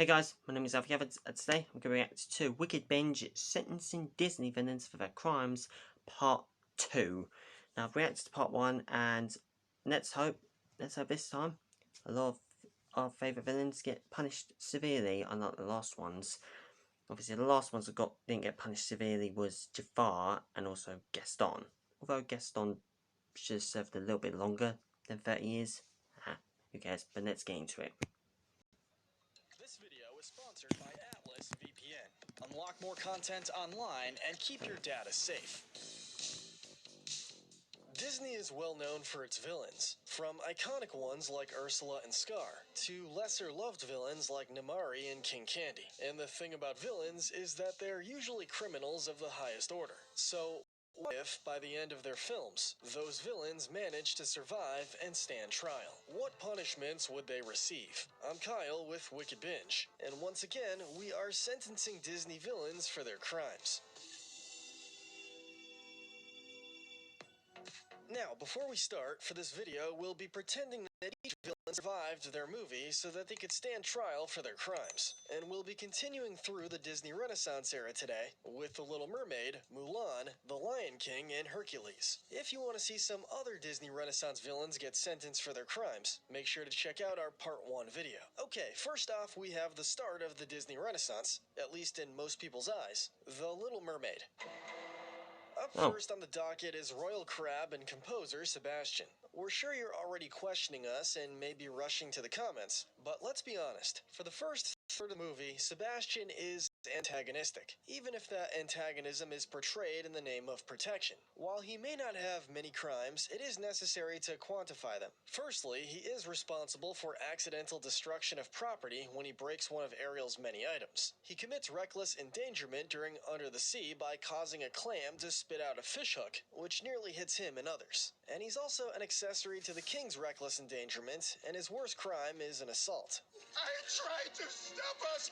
Hey guys, my name is Alfie Evans, and today I'm going to react to Wickedbinge sentencing Disney villains for their crimes, part 2. Now I've reacted to part 1, and let's hope this time a lot of our favourite villains get punished severely, unlike the last ones. Obviously the last ones that didn't get punished severely was Jafar and also Gaston. Although Gaston should have served a little bit longer than 30 years. Who cares, but let's get into it. This video is sponsored by Atlas VPN. Unlock more content online and keep your data safe. Disney is well known for its villains, from iconic ones like Ursula and Scar, to lesser-loved villains like Namaari and King Candy. And the thing about villains is that they're usually criminals of the highest order. So, what if, by the end of their films, those villains manage to survive and stand trial? What punishments would they receive? I'm Kyle with Wickedbinge, and once again, we are sentencing Disney villains for their crimes. Now, before we start, for this video, we'll be pretending that each villain survived their movie so that they could stand trial for their crimes. And we'll be continuing through the Disney Renaissance era today, with The Little Mermaid, Mulan, The Lion King, and Hercules. If you want to see some other Disney Renaissance villains get sentenced for their crimes, make sure to check out our Part 1 video. Okay, first off, we have the start of the Disney Renaissance, at least in most people's eyes, The Little Mermaid. Up first on the docket is royal crab and composer Sebastian. We're sure you're already questioning us and maybe rushing to the comments, but let's be honest. For the first third of the movie, Sebastian is antagonistic, even if that antagonism is portrayed in the name of protection. While he may not have many crimes, it is necessary to quantify them. Firstly, he is responsible for accidental destruction of property when he breaks one of Ariel's many items. He commits reckless endangerment during Under the Sea by causing a clam to spit out a fishhook, which nearly hits him and others. And he's also an accessory to the king's reckless endangerment, and his worst crime is an assault. I tried to stop us!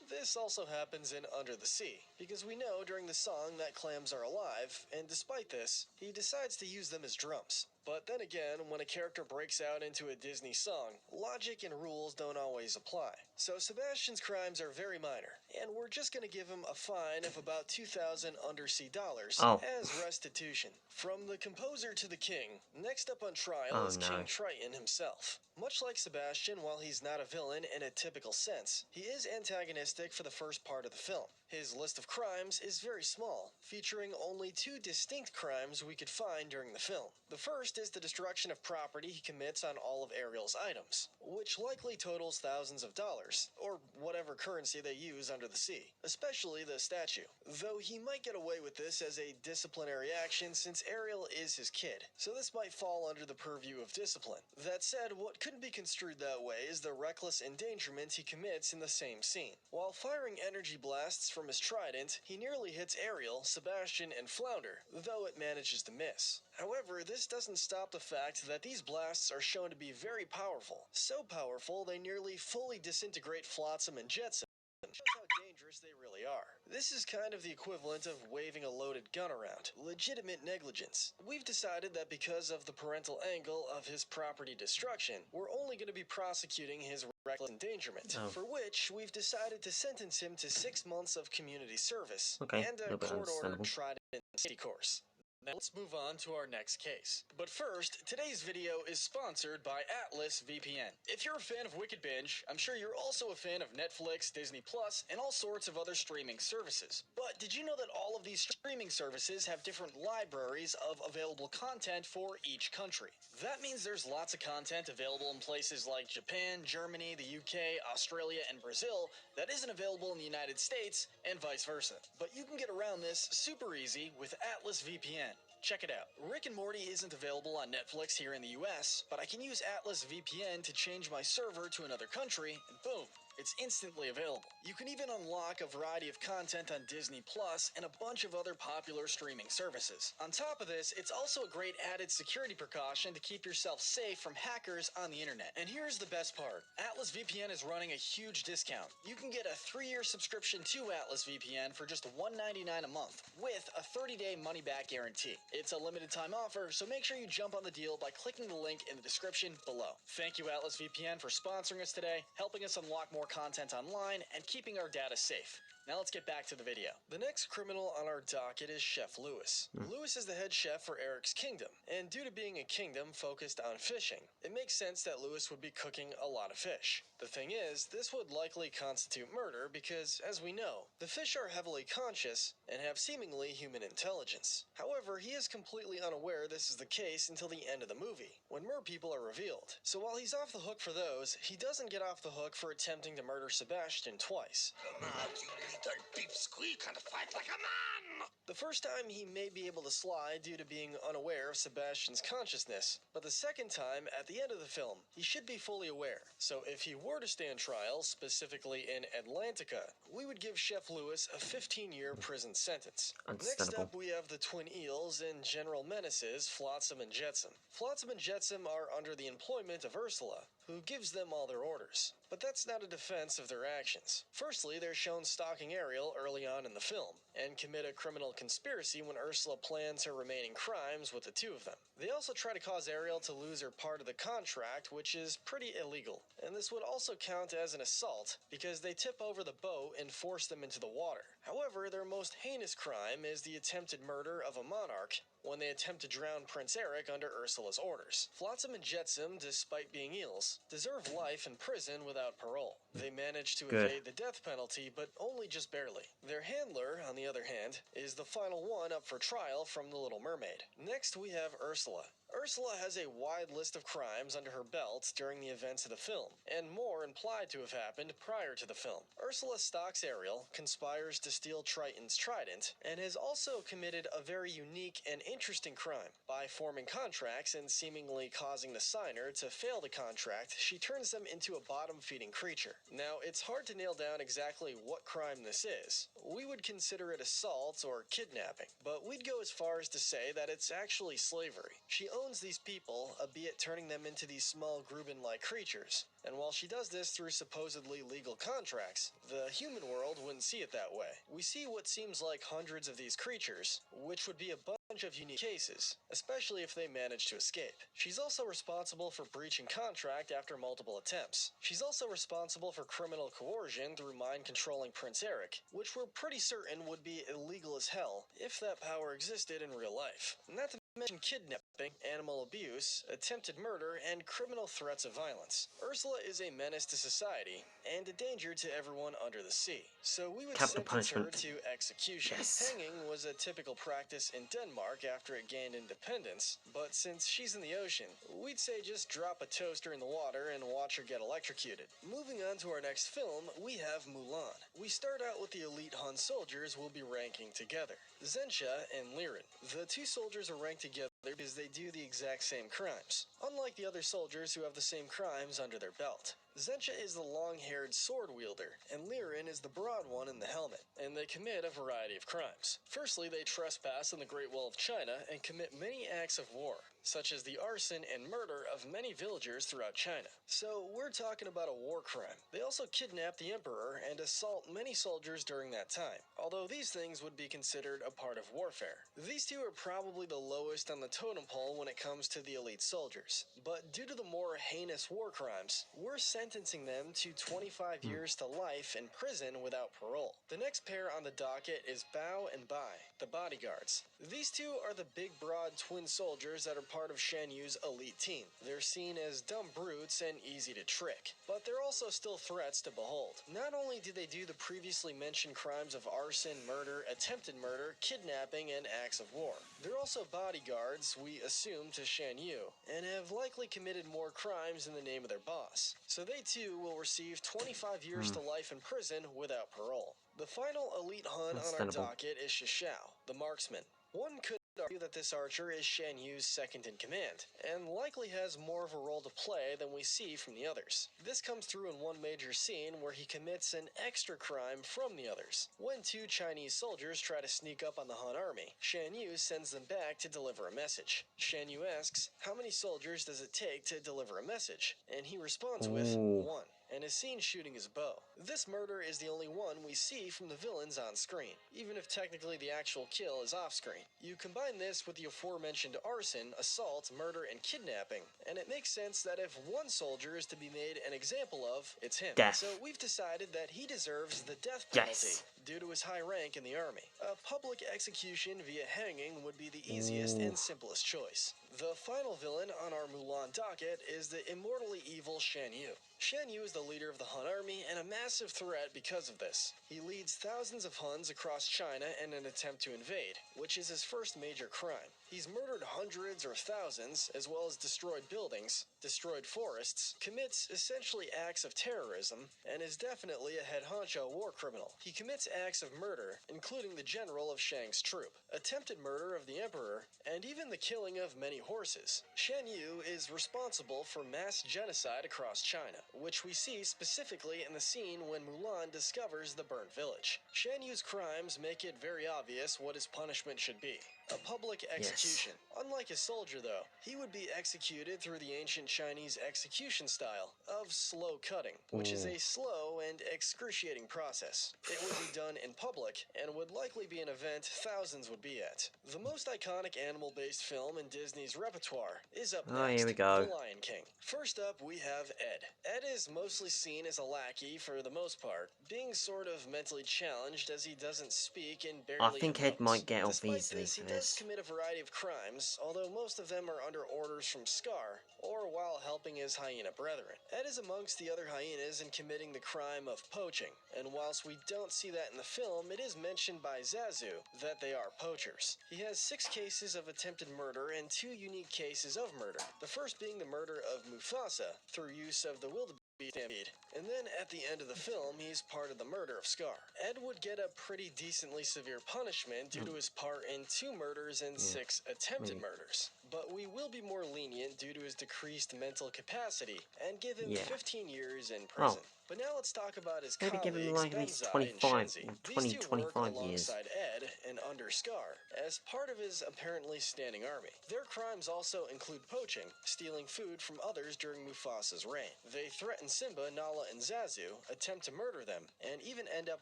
This also happens in Under the Sea, because we know during the song that clams are alive, and despite this, he decides to use them as drums. But then again, when a character breaks out into a Disney song, logic and rules don't always apply. So Sebastian's crimes are very minor, and we're just gonna give him a fine of about 2,000 undersea dollars as restitution. From the composer to the king, next up on trial is King Triton himself. Much like Sebastian, while he's not a villain in a typical sense, he is antagonistic for the first part of the film. His list of crimes is very small, featuring only 2 distinct crimes we could find during the film. The first is the destruction of property he commits on all of Ariel's items, which likely totals thousands of dollars, or whatever currency they use under the sea, especially the statue. Though he might get away with this as a disciplinary action since Ariel is his kid, so this might fall under the purview of discipline. That said, what couldn't be construed that way is the reckless endangerment he commits in the same scene. While firing energy blasts from his trident, he nearly hits Ariel, Sebastian, and Flounder, though it manages to miss. However, this doesn't stop the fact that these blasts are shown to be very powerful. So powerful, they nearly fully disintegrate Flotsam and Jetsam. Shows how dangerous they really are. This is kind of the equivalent of waving a loaded gun around. Legitimate negligence. We've decided that because of the parental angle of his property destruction, we're only going to be prosecuting his reckless endangerment, for which we've decided to sentence him to 6 months of community service and a court-ordered trident safety course. Now let's move on to our next case. But first, today's video is sponsored by Atlas VPN. If you're a fan of Wickedbinge, I'm sure you're also a fan of Netflix, Disney Plus, and all sorts of other streaming services. But did you know that all of these streaming services have different libraries of available content for each country? That means there's lots of content available in places like Japan, Germany, the UK, Australia, and Brazil that isn't available in the United States, and vice versa. But you can get around this super easy with Atlas VPN. Check it out. Rick and Morty isn't available on Netflix here in the US, but I can use Atlas VPN to change my server to another country, and boom, it's instantly available. You can even unlock a variety of content on Disney Plus and a bunch of other popular streaming services. On top of this, it's also a great added security precaution to keep yourself safe from hackers on the internet. And here's the best part. Atlas VPN is running a huge discount. You can get a 3-year subscription to Atlas VPN for just $1.99 a month with a 30-day money-back guarantee. It's a limited time offer, so make sure you jump on the deal by clicking the link in the description below. Thank you, Atlas VPN, for sponsoring us today, helping us unlock more more content online and keeping our data safe. Now let's get back to the video. The next criminal on our docket is Chef Lewis. Lewis is the head chef for Eric's kingdom, and due to being a kingdom focused on fishing, it makes sense that Lewis would be cooking a lot of fish. The thing is, this would likely constitute murder because, as we know, the fish are heavily conscious and have seemingly human intelligence. However, he is completely unaware this is the case until the end of the movie, when mer people are revealed. So while he's off the hook for those, he doesn't get off the hook for attempting to murder Sebastian twice. Come out, you little deep squeak, and fight like a man! The first time he may be able to slide due to being unaware of Sebastian's consciousness, but the second time, at the end of the film, he should be fully aware. So if he were to stand trial, specifically in Atlantica, we would give Chef Lewis a 15-year prison sentence. Next up, we have the twin eels and general menaces, Flotsam and Jetsam. Flotsam and Jetsam are under the employment of Ursula, who gives them all their orders. But that's not a defense of their actions. Firstly, they're shown stalking Ariel early on in the film, and commit a criminal conspiracy when Ursula plans her remaining crimes with the two of them. They also try to cause Ariel to lose her part of the contract, which is pretty illegal. And this would also count as an assault, because they tip over the boat and force them into the water. However, their most heinous crime is the attempted murder of a monarch, when they attempt to drown Prince Eric under Ursula's orders. Flotsam and Jetsam, despite being eels, deserve life in prison without parole. They manage to evade the death penalty, but only just barely. Their handler, on the other hand, is the final one up for trial from The Little Mermaid. Next, we have Ursula. Ursula has a wide list of crimes under her belt during the events of the film, and more implied to have happened prior to the film. Ursula stalks Ariel, conspires to steal Triton's trident, and has also committed a very unique and interesting crime. By forming contracts and seemingly causing the signer to fail the contract, she turns them into a bottom-feeding creature. Now, it's hard to nail down exactly what crime this is. We would consider it assault or kidnapping, but we'd go as far as to say that it's actually slavery. She owns these people, albeit turning them into these small Gruben-like creatures. And while she does this through supposedly legal contracts, the human world wouldn't see it that way. We see what seems like hundreds of these creatures, which would be a bunch of unique cases, especially if they manage to escape. She's also responsible for breaching contract after multiple attempts. She's also responsible for criminal coercion through mind-controlling Prince Eric, which we're pretty certain would be illegal as hell if that power existed in real life. Not to mention kidnapping, animal abuse, attempted murder, and criminal threats of violence. Ursula is a menace to society and a danger to everyone under the sea. So we would sentence her to execution. Hanging was a typical practice in Denmark after it gained independence, but since she's in the ocean, we'd say just drop a toaster in the water and watch her get electrocuted. Moving on to our next film, we have Mulan. We start out with the elite Han soldiers we'll be ranking together, Zensha and Liren. The two soldiers are ranked together because they do the exact same crimes, unlike the other soldiers who have the same crimes under their belt. Zensha is the long-haired sword wielder, and Liren is the broad one in the helmet, and they commit a variety of crimes. Firstly, they trespass in the Great Wall of China and commit many acts of war, such as the arson and murder of many villagers throughout China. So we're talking about a war crime. They also kidnap the emperor and assault many soldiers during that time, although these things would be considered a part of warfare. These two are probably the lowest on the totem pole when it comes to the elite soldiers, but due to the more heinous war crimes, we're sentencing them to 25 years to life in prison without parole. The next pair on the docket is Bao and Bai, the bodyguards. These two are the big broad twin soldiers that are part of Shan Yu's elite team. They're seen as dumb brutes and easy to trick, but they're also still threats to behold. Not only do they do the previously mentioned crimes of arson, murder, attempted murder, kidnapping, and acts of war, they're also bodyguards, we assume, to Shan Yu, and have likely committed more crimes in the name of their boss. So they too will receive 25 years to life in prison without parole. The final elite Hun on our docket is Shishao, the marksman. One could argue that this archer is Shan Yu's second in command, and likely has more of a role to play than we see from the others. This comes through in one major scene where he commits an extra crime from the others. When two Chinese soldiers try to sneak up on the Han army, Shan Yu sends them back to deliver a message. Shan Yu asks, "How many soldiers does it take to deliver a message?" And he responds with, "1." And is seen shooting his bow. This murder is the only one we see from the villains on screen, even if technically the actual kill is off screen. You combine this with the aforementioned arson, assault, murder, and kidnapping, and it makes sense that if one soldier is to be made an example of, it's him. Death. So we've decided that he deserves the death penalty. Yes. Due to his high rank in the army. A public execution via hanging would be the easiest and simplest choice. The final villain on our Mulan docket is the immortally evil Shan Yu. Shan Yu is the leader of the Han army and a massive threat because of this. He leads thousands of Huns across China in an attempt to invade, which is his first major crime. He's murdered hundreds or thousands, as well as destroyed buildings, destroyed forests, commits essentially acts of terrorism, and is definitely a head honcho war criminal. He commits acts of murder, including the general of Shang's troop, attempted murder of the emperor, and even the killing of many horses. Shan Yu is responsible for mass genocide across China, which we see specifically in the scene when Mulan discovers the burnt village. Shan Yu's crimes make it very obvious what his punishment should be. A public execution. Yes. Unlike a soldier, though, he would be executed through the ancient Chinese execution style of slow cutting, which is a slow and excruciating process. It would be done in public and would likely be an event thousands would be at. The most iconic animal-based film in Disney's repertoire is up next, Here we go. The Lion King. First up, we have Ed. Ed is mostly seen as a lackey for the most part, being sort of mentally challenged as he doesn't speak and barely I think Ed emotes. might get off Despite easily this, for he does this. commit a variety of crimes, although most of them are under orders from Scar, or while helping his hyena brethren. Ed is amongst the other hyenas in committing the crime of poaching, and whilst we don't see that in the film, it is mentioned by Zazu that they are poachers. He has 6 cases of attempted murder and 2 unique cases of murder, the first being the murder of Mufasa through use of the wildebeest stampede, and then at the end of the film, he's part of the murder of Scar. Ed would get a pretty decently severe punishment due to his part in 2 murders and 6 attempted murders, but we will be more lenient due to his decreased mental capacity and give him 15 years in prison. But now let's talk about his Maybe give him colleagues like at least Benzai and 25, Shenzi. 20, These 2 work 25 years. alongside Ed and under Scar as part of his apparently standing army. Their crimes also include poaching, stealing food from others during Mufasa's reign. They threaten Simba, Nala, and Zazu, attempt to murder them, and even end up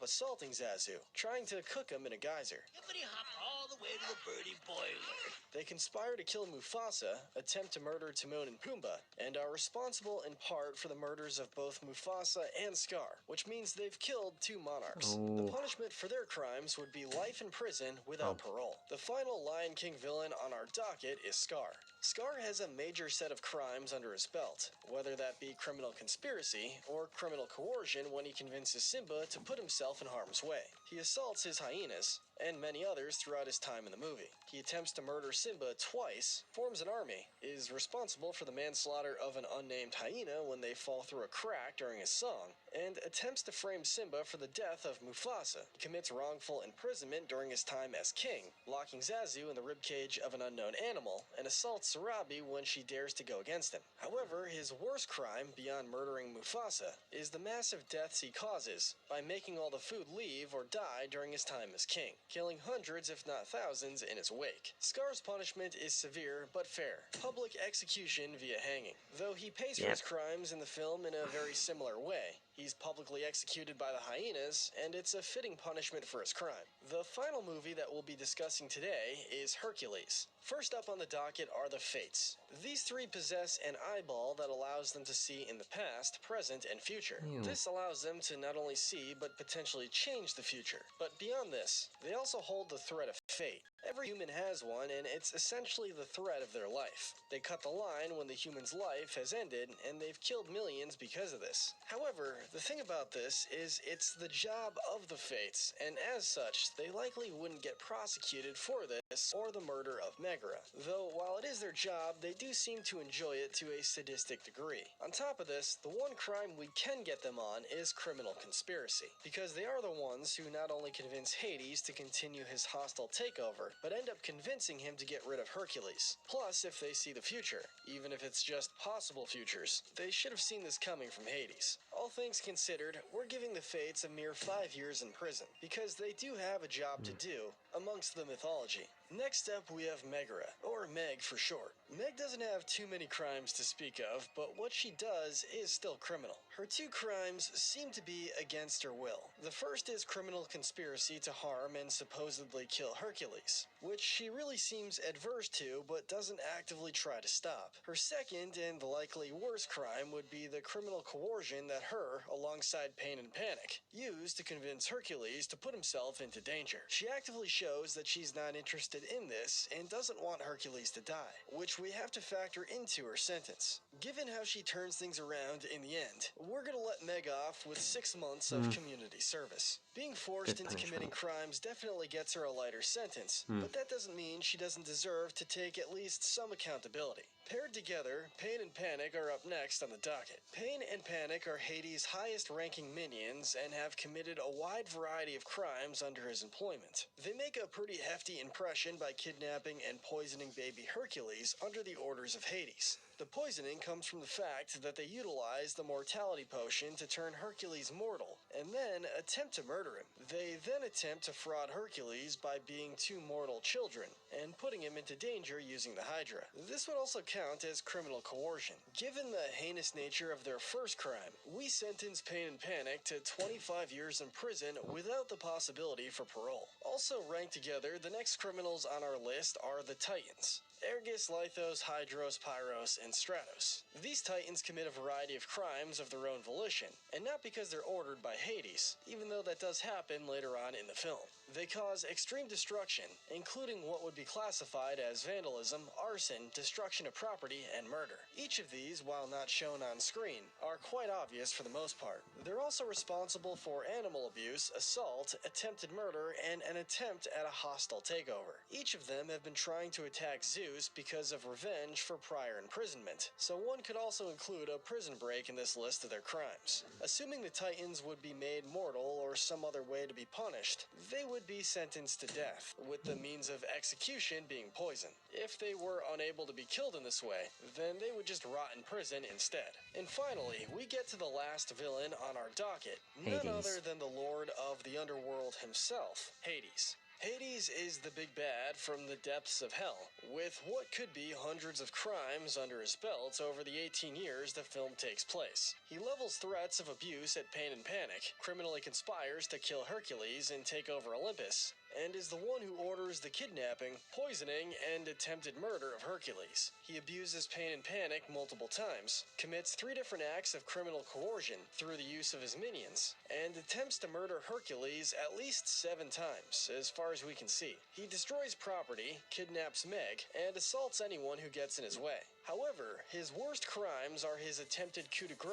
assaulting Zazu, trying to cook him in a geyser. Hippity hop all the way to the birdie boiler. They conspire to kill Mufasa, attempt to murder Timon and Pumbaa, and are responsible in part for the murders of both Mufasa and Scar, which means they've killed 2 monarchs. The punishment for their crimes would be life in prison without parole. The final Lion King villain on our docket is Scar. Scar has a major set of crimes under his belt, whether that be criminal conspiracy or criminal coercion when he convinces Simba to put himself in harm's way. He assaults his hyenas, and many others throughout his time in the movie. He attempts to murder Simba twice, forms an army, is responsible for the manslaughter of an unnamed hyena when they fall through a crack during a song, and attempts to frame Simba for the death of Mufasa. He commits wrongful imprisonment during his time as king, locking Zazu in the ribcage of an unknown animal, and assaults Sarabi when she dares to go against him. However, his worst crime, beyond murdering Mufasa, is the massive deaths he causes by making all the food leave or die during his time as king, killing hundreds if not thousands in his wake. Scar's punishment is severe but fair. Public execution via hanging. Though he pays for his crimes in the film in a very similar way. He's publicly executed by the hyenas, and it's a fitting punishment for his crime. The final movie that we'll be discussing today is Hercules. First up on the docket are the Fates. These 3 possess an eyeball that allows them to see in the past, present, and future. This allows them to not only see, but potentially change the future. But beyond this, they also hold the thread of fate. Every human has one, and it's essentially the thread of their life. They cut the line when the human's life has ended, and they've killed millions because of this. However, the thing about this is it's the job of the Fates, and as such, they likely wouldn't get prosecuted for this or the murder of Megara. Though, while it is their job, they do seem to enjoy it to a sadistic degree. On top of this, the one crime we can get them on is criminal conspiracy, because they are the ones who not only convince Hades to continue his hostile takeover, but end up convincing him to get rid of Hercules. Plus, if they see the future, even if it's just possible futures, they should have seen this coming from Hades. All things considered, we're giving the Fates a mere 5 years in prison, because they do have a job to do amongst the mythology. Next up, we have Megara, or Meg for short. Meg doesn't have too many crimes to speak of, but what she does is still criminal. Her two crimes seem to be against her will. The first is criminal conspiracy to harm and supposedly kill Hercules, which she really seems adverse to but doesn't actively try to stop. Her second and likely worst crime would be the criminal coercion that her, alongside Pain and Panic, used to convince Hercules to put himself into danger. She actively shows that she's not interested in this and doesn't want Hercules to die, which we have to factor into her sentence. Given how she turns things around in the end, we're gonna let Meg off with 6 months of community service. Being forced into committing crimes definitely gets her a lighter sentence, but that doesn't mean she doesn't deserve to take at least some accountability. Paired together, Pain and Panic are up next on the docket. Pain and Panic are Hades' highest-ranking minions and have committed a wide variety of crimes under his employment. They make a pretty hefty impression by kidnapping and poisoning baby Hercules under the orders of Hades. The poisoning comes from the fact that they utilize the mortality potion to turn Hercules mortal, and then attempt to murder him. They then attempt to fraud Hercules by being two mortal children, and putting him into danger using the Hydra. This would also count as criminal coercion. Given the heinous nature of their first crime, we sentence Pain and Panic to 25 years in prison without the possibility for parole. Also ranked together, the next criminals on our list are the Titans. Ergus, Lythos, Hydros, Pyros, and Stratos. These titans commit a variety of crimes of their own volition, and not because they're ordered by Hades, even though that does happen later on in the film. They cause extreme destruction, including what would be classified as vandalism, arson, destruction of property, and murder. Each of these, while not shown on screen, are quite obvious for the most part. They're also responsible for animal abuse, assault, attempted murder, and an attempt at a hostile takeover. Each of them have been trying to attack Zeus because of revenge for prior imprisonment, so one could also include a prison break in this list of their crimes. Assuming the Titans would be made mortal or some other way to be punished, they would be sentenced to death, with the means of execution being poison. If they were unable to be killed in this way, then they would just rot in prison instead. And finally, we get to the last villain on our docket, none other than the Lord of the Underworld himself, Hades. Hades is the big bad from the depths of hell, with what could be hundreds of crimes under his belt over the 18 years the film takes place. He levels threats of abuse at Pain and Panic, criminally conspires to kill Hercules and take over Olympus, and is the one who orders the kidnapping, poisoning, and attempted murder of Hercules. He abuses Pain and Panic multiple times, commits 3 different acts of criminal coercion through the use of his minions, and attempts to murder Hercules at least 7 times, as far as we can see. He destroys property, kidnaps Meg, and assaults anyone who gets in his way. However, his worst crimes are his attempted coup de grace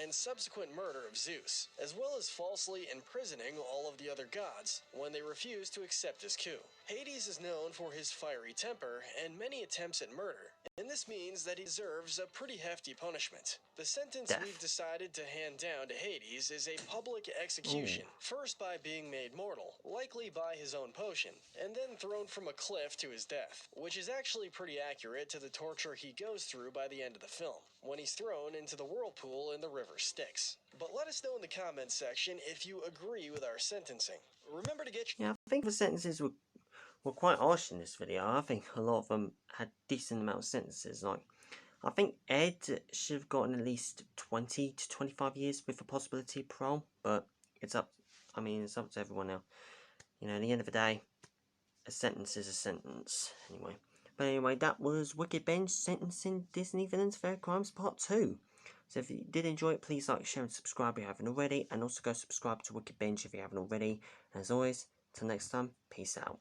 and subsequent murder of Zeus, as well as falsely imprisoning all of the other gods when they refuse to accept his coup. Hades is known for his fiery temper and many attempts at murder, and this means that he deserves a pretty hefty punishment. The sentence we've decided to hand down to Hades is a public execution, first by being made mortal, likely by his own potion, and then thrown from a cliff to his death, which is actually pretty accurate to the torture he goes through by the end of the film, when he's thrown into the whirlpool in the river Styx. But let us know in the comments section if you agree with our sentencing. Remember to get Yeah, I think the sentences were quite harsh in this video. I think a lot of them had decent amount of sentences. Like, I think Ed should have gotten at least 20 to 25 years with the possibility of parole, but it's up to everyone now. You know, at the end of the day, a sentence is a sentence. But anyway, that was Wickedbinge sentencing Disney villains for their crimes part 2. So if you did enjoy it, please like, share and subscribe if you haven't already, and also go subscribe to Wickedbinge if you haven't already. And as always, till next time, peace out.